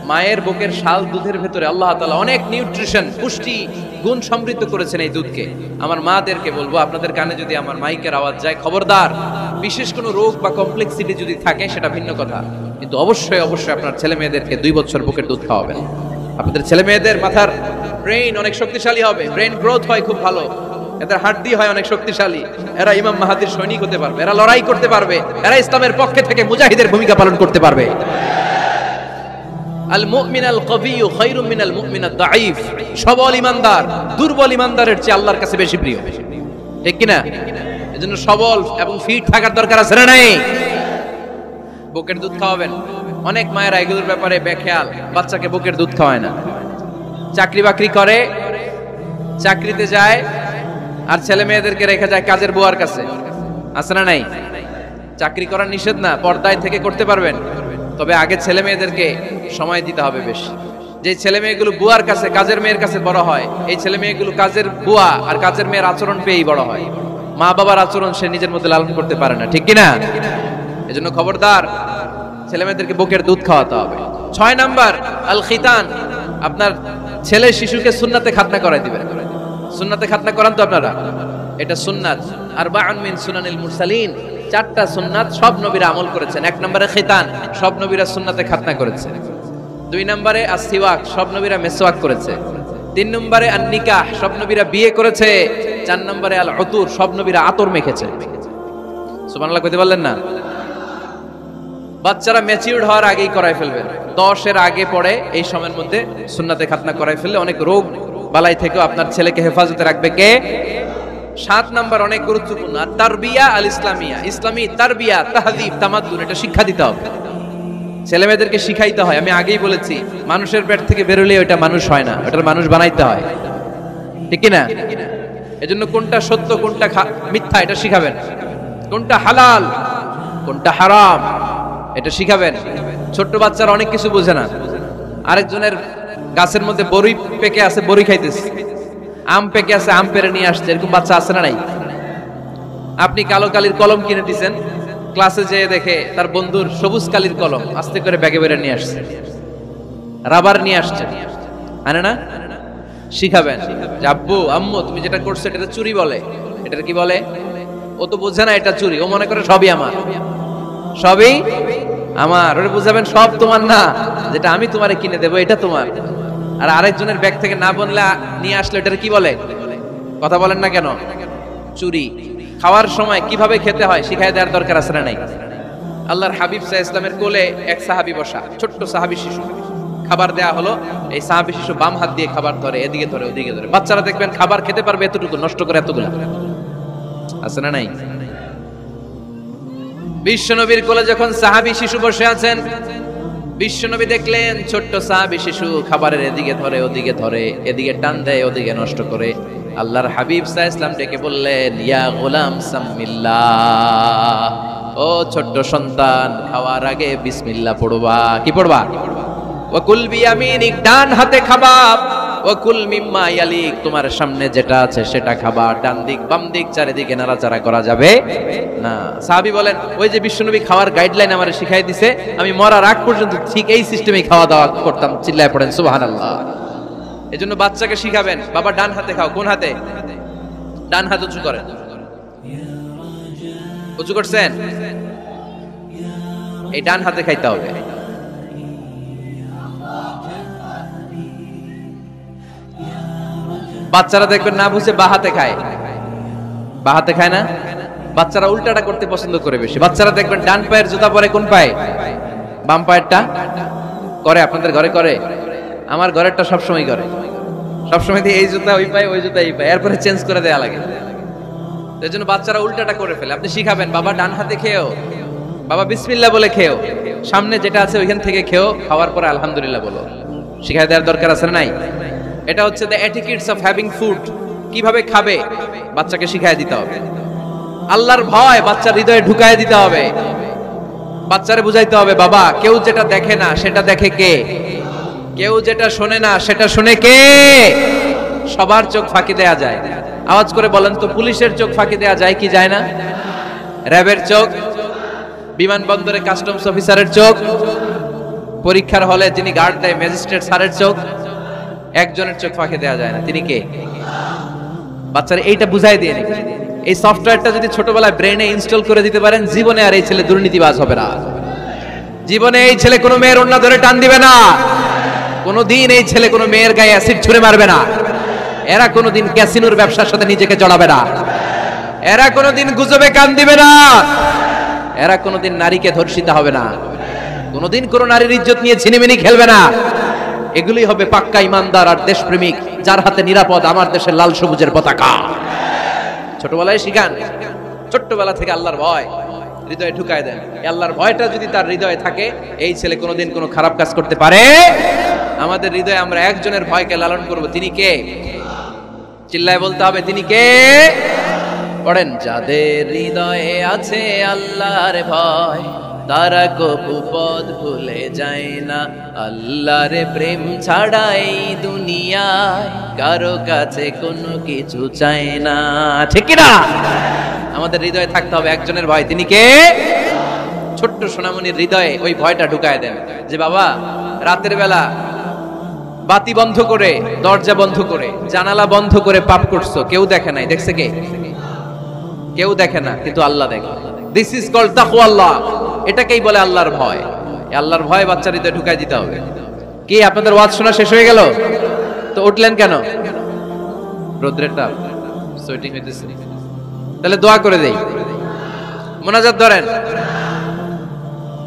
মায়ের বুকের শাল দুধের ভেতরে আল্লাহ তাআলা অনেক নিউট্রিশন, পুষ্টি গুণ সমৃদ্ধ করেছেন এই দুধকে। আমার মাদেরকে বলবো, আপনাদের কানে যদি আমার মাইকের আওয়াজ যায়, খবরদার। বিশেষ কোনো রোগ বা কমপ্লেক্সিটি যদি থাকে সেটা ভিন্ন কথা, কিন্তু অবশ্যই অবশ্যই আপনার ছেলে মেয়েদেরকে 2 বছর বুকের দুধ খাওয়াবেন। আপনাদের ছেলে মেয়েদের মাথার ব্রেইন অনেক শক্তিশালী হবে, ব্রেইন গ্রোথ হয় খুব ভালো, এদের হাড্ডি হয় অনেক শক্তিশালী। এরা ইমাম মাহাদির সৈনিক হতে পারবে, এরা লড়াই করতে পারবে, এরা ইসলামের পক্ষে থেকে মুজাহিদের ভূমিকা পালন করতে পারবে। আল মুমিন আল কবিয়্যু খায়রুম মিনাল মুমিন আদ দাঈফ। সবল ইমানদার দুর্বল ইমানদারের চেয়ে আল্লাহর কাছে বেশি প্রিয়, ঠিক কি না? এজন্য সবল এবং ফিট থাকার দরকার আছে না নাই? বুকের দুধ খাওয়াবেন। অনেক মায়েরা এগুলোর ব্যাপারে বেখেয়াল, বাচ্চাকে বুকের দুধ খাওয়ায় না। চাকরি বাকরি করে, চাকরিতে যায়, আর ছেলে মেয়েদেরকে রেখে যায় কাজের বুয়ার কাছে। আছে না নাই? চাকরি করা নিষেধ না, পর্দায় থেকে করতে পারবেন, তবে আগে ছেলে মেয়েদেরকে সময় দিতে হবে বেশি। যে ছেলে মেয়েগুলো বুয়ার কাছে, কাজের মেয়ের কাছে বড় হয়, এই ছেলে মেয়েগুলো কাজের বুয়া আর কাজের মেয়ের আচরণ পেয়েই বড় হয়। মা বাবার আচরণ সে নিজের মধ্যে লালন করতে পারে না, ঠিক কিনা? এজন্য খবরদার, ছেলে মেয়েদেরকে বুকের দুধ খাওয়াতে হবে। 6 নাম্বার আল খিতান। আপনার ছেলে শিশুকে সুন্নাতে খাতনা করাই দিবেন। সুন্নাতে খাতনা করান তো আপনারা? এটা সুন্নাত। আরবাউন মিন সুনানিল মুরসালিন। 4টা সুন্নাত সব নবীরা আমল করেছেন। 1 নম্বরে খিতান, সব নবীরা সুন্নাতে খাতনা করেছে। 2 নম্বরে আসওয়াক, সব নবীরা মেসওয়াক করেছে। 3 নম্বরে আন-নিকাহ, সব নবীরা বিয়ে করেছে। 4 নম্বরে আল উতুর, সব নবীরা আতর মেখেছে। সুবহানাল্লাহ কইতে পারলেন না? বাচ্চারা ম্যাচিউরড হওয়ার আগেই করাই ফেলবেন। 10 এর আগে পড়ে এই সময়ের মধ্যে সুন্নাতে খাতনা করাই ফেললে অনেক রোগ বালাই থেকেও আপনার ছেলেকে হেফাজতে রাখবে কে? 7 নাম্বার অনেক গুরুত্বপূর্ণ, তারবিয়া আল ইসলামিয়া। ইসলামী তারবিয়া, তাহযীব, তামাদ্দুন, এটা শিক্ষা দিতে হবে। ছেলে মেয়েদেরকে শিখাইতে হয়। আমি আগেই বলেছি, মানুষের পেট থেকে বেরোলে ওটা মানুষ হয় না, ওটার মানুষ বানাইতে হয়, ঠিক কি না? এজন্য কোনটা সত্য কোনটা মিথ্যা এটা শিখাবেন, কোনটা হালাল কোনটা হারাম এটা শিখাবেন। ছোট্ট বাচ্চারা অনেক কিছু বোঝে না। আরেকজনের গাছের মধ্যে বড়ি পেকে আছে, বড়ি খাইতেছে, আম পেকে আছে, আম পেরে নিয়ে আসছে, এরকম বাচ্চা আছে না নাই? আপনি কালো কালির কলম কিনে দিয়েছেন, ক্লাসে যেয়ে দেখে তার বন্ধুর সবুজ কালির কলম আস্তে করে ব্যাগে বেরে নিয়ে আসছে, রাবার নিয়ে আসছে, আনে না? শিখাবেন যে আব্বু আম্মু তুমি যেটা করছো এটা চুরি বলে, এটা কি বলে? ও তো বোঝে না এটা চুরি, ও মনে করে সবই আমার, সবই আমার। ওরে বুঝাবেন সব তোমার না, যেটা আমি তোমারে কিনে দেবো এটা তোমার। আর আরেকজনের ব্যাগ থেকে না বললে নিয়ে আসলে এটা কি বলে? কথা বলেন না কেন? চুরি। খাওয়ার সময় কিভাবে খেতে হয় শিখাই দেওয়ার দরকার আছে না নাই? আল্লাহর হাবিব সাল্লাল্লাহু আলাইহি ওয়াসাল্লামের কোলে এক সাহাবী বসা, ছোট্ট সাহাবী শিশু, খাবার দেয়া হলো, এই সাহাবী শিশু বাম হাত দিয়ে খাবার ধরে, এদিকে ধরে ওদিকে ধরে। বাচ্চারা দেখবেন খাবার খেতে পারবে এতটুকু, নষ্ট করে এতগুলো, আছে না নাই? বিশ্বনবীর কোলে যখন সাহাবী শিশু বসে আছেন, বিশ্বনবী দেখলেন ছোট্ট সাহাবী শিশু খাবারের এদিকে ধরে ওদিকে ধরে, এদিকে টান দেয় ওদিকে নষ্ট করে। আল্লাহর হাবিব সাল্লাল্লাহু আলাইহি ওয়াসাল্লাম ডেকে বললেন, ইয়া গোলাম সাম্মিল্লাহ, ও ছোট্ট সন্তান, খাওয়ার আগে বিসমিল্লাহ পড়বা। কি পড়বা? ওয়াকুল বিয়ামিনিক, ডান হাতে খাবা। ওয়াকুল মিম্মা ইয়ালিক, তোমার সামনে যেটা আছে সেটা খাবা। ডান দিক বাম দিক চারিদিকে নাড়াচাড়া করা যাবে না। সাহাবী বলেন, ওই যে বিশ্বনবী খাওয়ার গাইডলাইন আমারে শিখাই দিছে, আমি মরার আগ পর্যন্ত ঠিক এই সিস্টেমেই খাওয়া দাওয়া করতাম। চিল্লায় পড়েন সুবহানাল্লাহ। এজন্য বাচ্চাকে শিখাবেন, বাবা ডান হাতে খাও। কোন হাতে? ডান হাত উঁচু করেন। উঁচু করছেন? এই ডান হাতে খাইতে হবে। বাচ্চারা দেখবেন না বুঝে বা হাতে খায়, বা হাতে খায় না। বাচ্চারা উল্টাটা করতে পছন্দ করে বেশি। বাচ্চারা দেখবেন ডান পায়ের জুতা পরে কোন পায়ে? বাম পায়েরটা করে। আপনাদের ঘরে করে? আমার ঘরেরটা সবসময় করে। সবসময় এই জুতা ওই পায়ে, ওই জুতা এই পায়ে, এরপরে চেঞ্জ করে দেয়া লাগে। এই জন্য বাচ্চারা উল্টাটা করে ফেলে। আপনি শিখাবেন, বাবা ডান হাতে খেও, বাবা বিসমিল্লাহ বলে খেও, সামনে যেটা আছে ওইখান থেকে খেও, খাওয়ার পরে আলহামদুলিল্লাহ বলো। শিখাই দেওয়ার দরকার আছে না নাই? এটা হচ্ছে the etiquettes of having food. কিভাবে খাবে বাচ্চাকে শিখাই দিতে হবে। আল্লাহর ভয় বাচ্চার হৃদয়ে ঢুকায় দিতে হবে। বাচ্চারে বুঝাইতে হবে, বাবা কেউ যেটা দেখে না সেটা দেখে কে? কেউ যেটা শোনে না সেটা শুনে কে? সবার চোখ ফাঁকি দেয়া যায়। আওয়াজ করে বলেন তো, পুলিশের চোখ ফাঁকি দেয়া যায় কি যায় না? র্যাবের চোখ, বিমানবন্দরে কাস্টমস অফিসারের চোখ, পরীক্ষার হলে যিনি গার্ড দেয় ম্যাজিস্ট্রেট স্যারের চোখ, একজনের চোখ ফাঁকি দেয়া যায় না। তিনি কে? বাচ্চারা এইটা বুঝাই দিয়ে নি। এই সফটওয়্যারটা যদি ছোটবেলায় ব্রেনে ইনস্টল করে দিতে পারেন, জীবনে আর এই ছেলে দুর্নীতিবাজ হবে না। জীবনে এই ছেলে কোনো মেয়ের ওড়না ধরে টান দিবে না। কোনোদিন এই ছেলে কোনো মেয়ের গায়ে অ্যাসিড ছুঁড়ে মারবে না। এরা কোনোদিন ক্যাসিনোর ব্যবসার সাথে নিজেকে জড়াবে না। এরা কোনোদিন গুজবে কান দিবে না। এরা কোনোদিন নারীকে ধর্ষিতা হবে না। কোনোদিন কোনো নারীর ইজ্জত নিয়ে ছিনিমিনি খেলবে না। এগুলোই হবে পাক্কা ইমানদার আর দেশপ্রেমিক, যার হাতে নিরাপদ আমার দেশের লাল সবুজের পতাকা। ছোটবেলায় শিখান, ছোট্টবেলা থেকে আল্লাহর ভয় হৃদয়ে ঢুকায় দেন। আল্লাহর ভয়টা যদি তার হৃদয়ে থাকে, এই ছেলে কোনোদিন কোনো খারাপ কাজ করতে পারে। আমাদের হৃদয়ে আমরা একজনের ভয়কে লালন করব। তিনি কে? চিল্লায় বলতে হবে, তিনি কে? পড়েন, যাদের হৃদয়ে আছে আল্লাহর ভয়, তারা কবু পথ ভুলে যায় না। আল্লাহর প্রেম ছাড়া এই দুনিয়ায় কারো কাছে কোনো কিছু চায় না। ঠিক কি না? আমাদের হৃদয়ে থাকতে হবে একজনের ভয়। তিনি কে? ছোট্ট সোনামণির হৃদয়ে ওই ভয়টা ঢুকায় দেন যে বাবা রাতের বেলা বাতি বন্ধ করে, দরজা বন্ধ করে, জানালা বন্ধ করে পাপ করছো, কেউ দেখে নাই। দেখছে কে? কেউ দেখে না, কিন্তু আল্লাহ দেখে। দিস ইজ কল্ড তাকওয়াল্লাহ। এটাকেই বলে আল্লাহর ভয়। এই আল্লাহর ভয় বাচ্চার হৃদয়ে ঢুকাই দিতে হবে। কি আপনাদের ওয়াজ শোনা শেষ হয়ে গেল? তো উঠলেন কেন? রোদ্রের তাপ, সোয়েটিং হইতেছে। তাহলে দোয়া করে দেই, মোনাজাত ধরেন,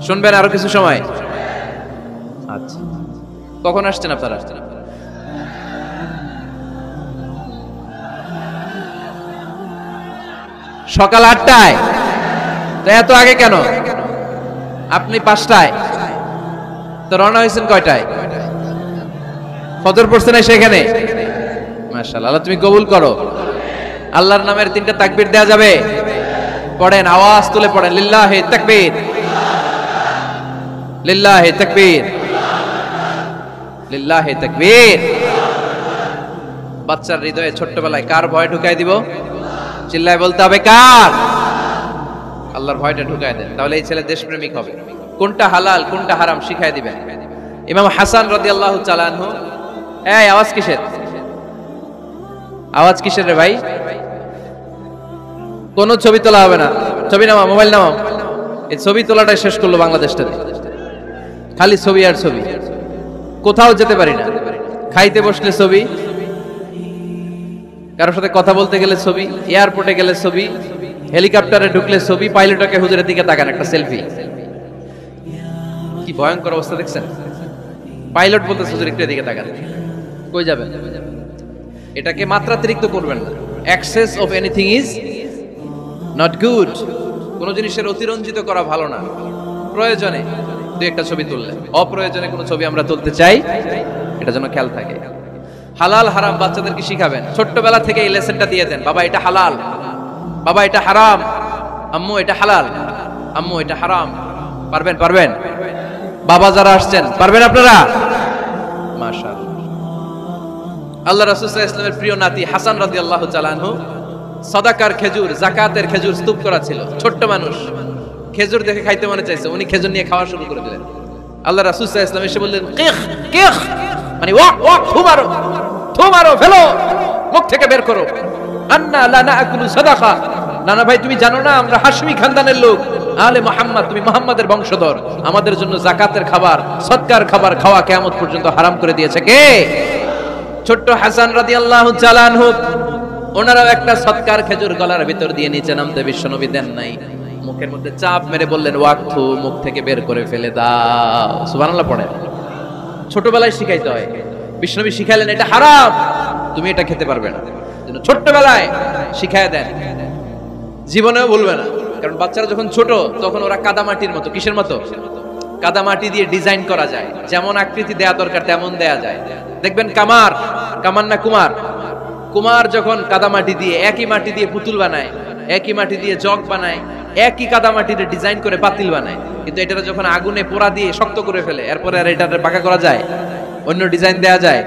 শুনবেন আরো কিছু সময়। আচ্ছা, কখন আসছেন আপনারা? সকাল 8টায়। তো এত আগে কেন? আপনি 5টায়, তো রওনা হয়েছেন কয়টায়? ফজর পড়ছেন সেখানে? মাশাআল্লাহ, আল্লাহ তুমি কবুল করো। আল্লাহর নামের 3টা তাকবীর দেয়া যাবে? পড়েন, আওয়াজ তুলে পড়েন, লিল্লাহি তাকবীর, লিল্লাহি তাকবীর, লিল্লাহি তাকবীর। বাচ্চার হৃদয়ে ছোট্টবেলায় কার ভয় ঢুকাই দিব? চিল্লায় বলতে হবে, কার? আল্লাহর ভয়টা ঢুকায় দেন, তাহলে এই ছেলে দেশপ্রেমিক হবে। কোনটা হালাল কোনটা হারাম শিখাই দিবেন। ইমাম হাসান রাদিয়াল্লাহু তাআলা আনহু, এই আওয়াজ কিসের? আওয়াজ কিসের রে ভাই? কোন ছবি তোলা হবে না। ছবি নামাও, মোবাইল নামাও। এই ছবি তোলাটাই শেষ করলো বাংলাদেশটাতে। খালি ছবি আর ছবি, কোথাও যেতে পারি না। খাইতে বসলে ছবি, কারোর সাথে কথা বলতে গেলে ছবি, এয়ারপোর্টে গেলে ছবি, হেলিকপ্টারে ঢুকলে ছবি, পাইলটকে হুজুরের দিকে তাকান একটা সেলফি। কি ভয়ঙ্কর অবস্থা দেখছেন? পাইলট বলতেছে হুজুর একটু এদিকে তাকান, কই যাবেন? এটাকে মাত্রাতিরিক্ত করবেন না। Access of anything is not good. কোন জিনিসের অতিরঞ্জিত করা ভালো না। প্রয়োজনে দুই একটা ছবি তুললেন, অপ্রয়োজনে কোনো ছবি আমরা তুলতে চাই, এটা যেন খেয়াল থাকে। হালাল হারাম বাচ্চাদেরকে শিখাবেন, ছোট্টবেলা থেকে এই লেসনটা দিয়ে দেন। বাবা এটা হালাল, বাবা এটা হারাম, আম্মু এটা হালাল, আম্মু এটা হারাম। পারবেন? পারবেন? বাবা যারা আসছেন পারবেন আপনারা? মাশাআল্লাহ। আল্লাহ রাসূল সাল্লাল্লাহু আলাইহি ওয়াসাল্লামের প্রিয় নাতি হাসান রাদিয়াল্লাহু তাআলা আনহু সাদাকার খেজুর, যাকাতের খেজুর স্তূপ করা ছিল। ছোট্ট মানুষ, খেজুর দেখে খাইতে মনে চাইছে, উনি খেজুর নিয়ে খাওয়া শুরু করে দিলেন। আল্লাহ রাসূল সাল্লাল্লাহু আলাইহি ওয়াসাল্লাম এসে বললেন, কিখ কিখ, মানে ওয়াক ওয়াক, থু মারো, ফেলো, মুখ থেকে বের করো। আন্না লা নাআকুলু সাদাকা, নানা ভাই তুমি জানো না আমরা হাশমি খানদানের লোক, আলে মুহাম্মদ, তুমি মুহাম্মাদের বংশধর, আমাদের জন্য যাকাতের খাবার, সদকার খাবার খাওয়া কিয়ামত পর্যন্ত হারাম করে দিয়েছে কে? ছোট্ট হাসান রাদিয়াল্লাহু তাআলা আনহু। ওনারাও একটা সদকার খেজুর গলার ভিতর দিয়ে নিচে নামতে বিশ্বনবী দেন নাই, মুখের মধ্যে চাপ মেরে বললেন ওয়াকথু, মুখ থেকে বের করে ফেলে দাও। সুবহানাল্লাহ পড়েন। ছোটবেলায় শিখাইতে হয়। বিশ্বনবী শিখাইলেন এটা হারাম, তুমি এটা খেতে পারবে না, ছোট্টবেলায় শিখায় দেন, জীবনেও ভুলবে না। কারণ বাচ্চারা যখন ছোট তখন ওরা কাদামাটির মতো। কিসের মতো? কাদামাটি দিয়ে ডিজাইন করা যায়, যেমন আকৃতি দেয়া দরকার তেমন দেয়া যায়। দেখবেন কামার, কামার না কুমার, কুমার যখন কাদামাটি দিয়ে, একই মাটি দিয়ে পুতুল বানায়, একই মাটি দিয়ে জগ বানায়, একই কাদামাটিতে ডিজাইন করে পাতিল বানায়, কিন্তু এটা যখন আগুনে পোড়া দিয়ে শক্ত করে ফেলে, এরপরে আর এটা পাকা করা যায়, অন্য ডিজাইন দেয়া যায়,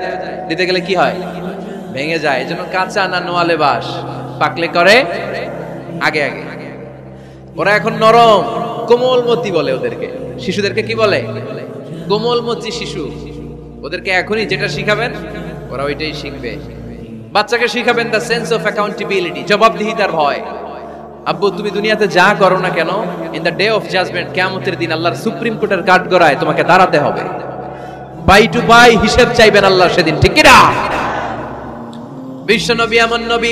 দিতে গেলে কি হয়? ভেঙে যায়। এজন্য কাঁচা না নোয়ালে বাস, পাকলে করে আগে আগে। ওরা এখন নরম, কোমলমতি বলে ওদেরকে, শিশুদেরকে কি বলে? কোমলমতি শিশু। ওদেরকে এখনই যেটা শিখাবেন ওরা ওইটাই শিখবে। বাচ্চাকে শিখাবেন দ্য সেন্স অফ অ্যাকাউন্টেবিলিটি, জবাবদিহিতার ভয়। আব্বু তুমি দুনিয়াতে যা করো না কেন, in the day of judgment, কিয়ামতের দিন আল্লাহর সুপ্রিম কোর্টের কাঠগড়ায় তোমাকে দাঁড়াতে হবে, পাই টু পাই হিসাব চাইবেন আল্লাহ সেদিন, ঠিক কি না? বিশ্ব নবী আমার নবী,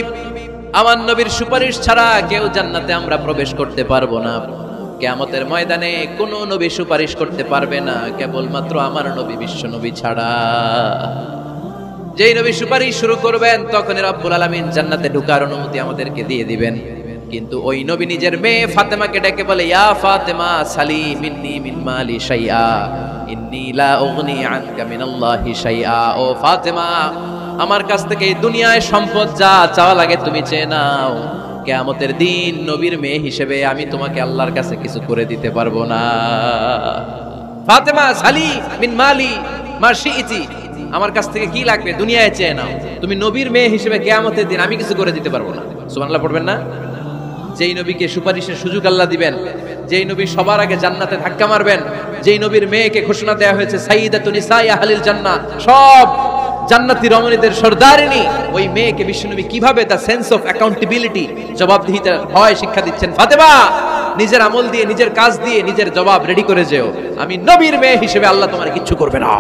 আমার নবীর সুপারিশ ছাড়া কেউ জান্নাতে আমরা প্রবেশ করতে পারবো না। কিয়ামতের ময়দানে কোন নবী সুপারিশ করতে পারবে না, কেবলমাত্র আমার নবী বিশ্ব নবী ছাড়া। যেই নবী সুপারিশ শুরু করবেন তখনই রব্বুল আলামিন জান্নাতে ঢোকার অনুমতি আমাদেরকে দিয়ে দিবেন। কিন্তু ওই নবী নিজের মেয়ে ফাতেমাকে ডেকে বলে, ইয়া ফাতেমা সালি মিন্নি মিন মালি শাইআ ইন্নী লা উগনি আনকা মিনাল্লাহি শাইআ। ও ফাতেমা, আমার কাছ থেকে এই দুনিয়ায় সম্পদ যা চাওয়া লাগে তুমি চেয়ে নাও, কিয়ামতের দিন নবীর মেয়ে হিসেবে আমি তোমাকে আল্লাহর কাছে কিছু করে দিতে পারবো না। ফাতেমা সালি মিন মালি মা শিইতি, আমার কাছ থেকে কি লাগবে দুনিয়ায় চেয়ে নাও, তুমি নবীর মেয়ে হিসেবে কিয়ামতের দিন আমি কিছু করে দিতে পারবো না। সুবহানাল্লাহ পড়বেন না? যেই নবীকে সুপারিশের সুযোগ আল্লাহ দিবেন, যেই নবী সবার আগে জান্নাতে ধাক্কা মারবেন, যেই নবীর মেয়েকে ঘোষণা দেওয়া হয়েছে সাইয়্যিদাতুন নিসাই আহলিল জান্নাহ, সব জান্নাতি রমণীদের সর্দারিনী, ওই মেয়েকে বিশ্বনবী কিভাবে দ্য সেন্স অফ অ্যাকাউন্টেবিলিটি, জবাবদিহিতার ভয় শিক্ষা দিচ্ছেন। ফাতেমা, নিজের আমল দিয়ে, নিজের কাজ দিয়ে নিজের জবাব রেডি করে যেও, আমি নবীর মেয়ে হিসেবে আল্লাহ তোমার কিচ্ছু করবে না।